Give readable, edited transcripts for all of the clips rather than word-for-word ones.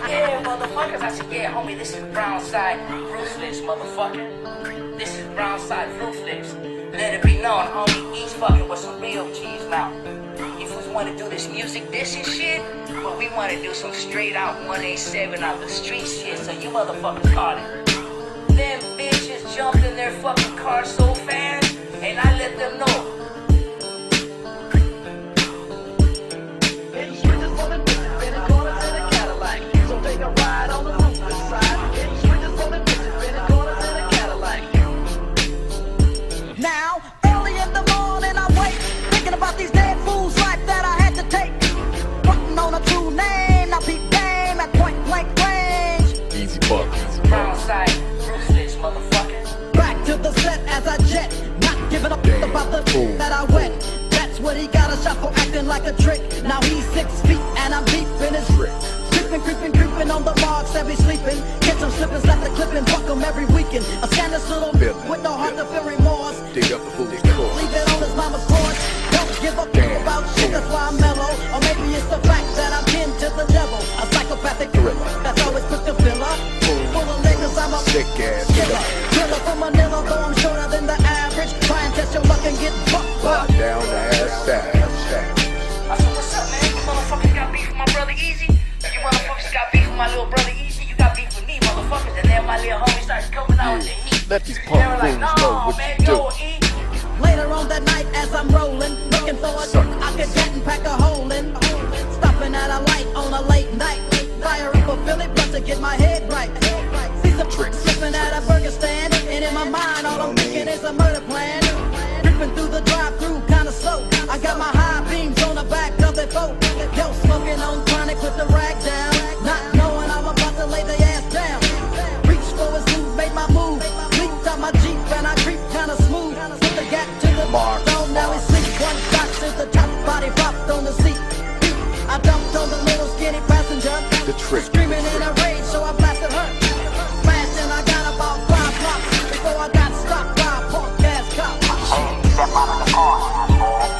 Yeah, motherfuckers. I said, yeah, homie, this is Brownside Ruthless, motherfucker. This is Brownside Ruthless. Let it be known, homie, he's fucking with some real G's now. If we want to do this music, this and shit, but we want to do some straight out 187 out the street shit, so you motherfuckers caught it. Them bitches jumped in their fucking car so fast, and I let them know. Now, early in the morning I wake, thinking about these dead fools' life that I had to take. Putting on a true name, now peep game at point blank range. Easy buck. Brownside, ruthless, motherfucker. Back to the set as I jet, not giving up about the that I wet. That's what he got a shot for acting like a trick. Now he's 6 feet and I'm deep in his trick. Creepin on the marks, every sleeping. Catch him slipping, slap the clip and buck him every weekend. A scandalous little with no heart to feel remorse. Dig up the foolish course. Leave it on his mama's porch. Don't give a fuck about shit, that's why I'm mellow. Or maybe it's the fact that I'm kin to the devil. A psychopathic gorilla that's always quick to fill up. Full of niggas, I'm a sick ass killer. Killer from Manila, though I'm shorter than the average. Try and test your luck and get fucked. Down the ass stack. I said, what's up, man? You motherfuckers got beef with my brother Eazy? You motherfuckers got beef with my little brother Eazy? You got beef with me, motherfuckers. And then my little homie starts coming out with the heat. Let these They punk were like, fools know no, what man, you do. yo, E. Later on that night as I'm rolling, looking for a Sucker. I could get and pack a hole in. Stopping at a light on a late night. Fire up a Philly blunt to get my head right. See some tricks slipping at a burger stand. And in my mind all I'm thinking is a murder plan. Creeping through the drive-thru kinda slow. I got my high beams on the back of the boat. Yo, smoking on chronic with the rag down. Not knowing I'm about to lay the ass down. Reach for his move, made my move. Leaped out my Jeep and I creep kinda smooth. Put the gap to the dome, now he sleep. One shot to the top, body flopped on the seat. I dumped on the little skinny passenger. The trick. Screaming in a rage, so I blasted her. Smashed and I got about 5 blocks before I got stopped by a punk ass cop. Step out of the car, asshole.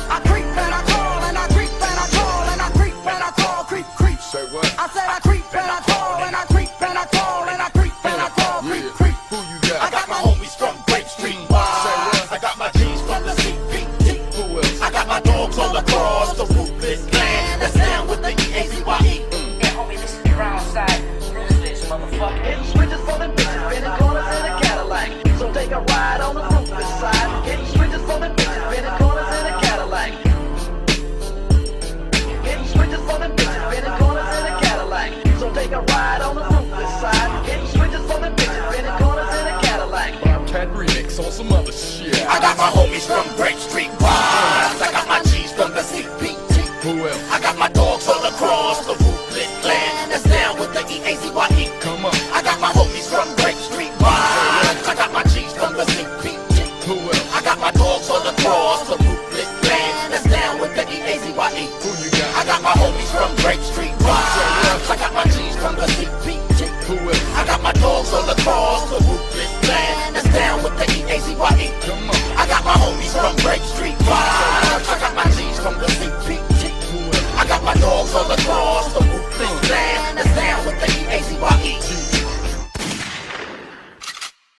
I creep and I crawl and I creep and I crawl and I creep and I crawl, creep, creep. Say what? I said I creep and I crawl and I creep and I crawl and I creep and I crawl, creep, creep. Who you got? I got my homies from Grape Street. I got my G's from the CPT. Who else? I got my dogs all across the ruthless land. That's down with the Eazy-E. Yeah, homie, this is Brownside, ruthless, motherfucker. Hitting switches for them bitches, spinning corners in a Cadillac. So take a ride on the ruthless side. Hitting switches for them bitches, spinning corners in a Cadillac. Hitting switches for them bitches, spinning corners in a Cadillac. So take a ride on the ruthless side. Hitting switches for them bitches, spinning corners in a Cadillac. Bobcat remix on some other shit. I got my homies from Grape Street. I got my G's from the CPT. Who else? I got my dogs all across the ruthless land. That's down with the Eazy-E. Come on. I got my homies from Grape Street. I got my G's from the CPT. Who else? I got my dogs all across the ruthless land. That's down with the Eazy-E. Who you got? I got my homies from Grape Street. I got my G's from the CPT. Who else? I got my dogs all across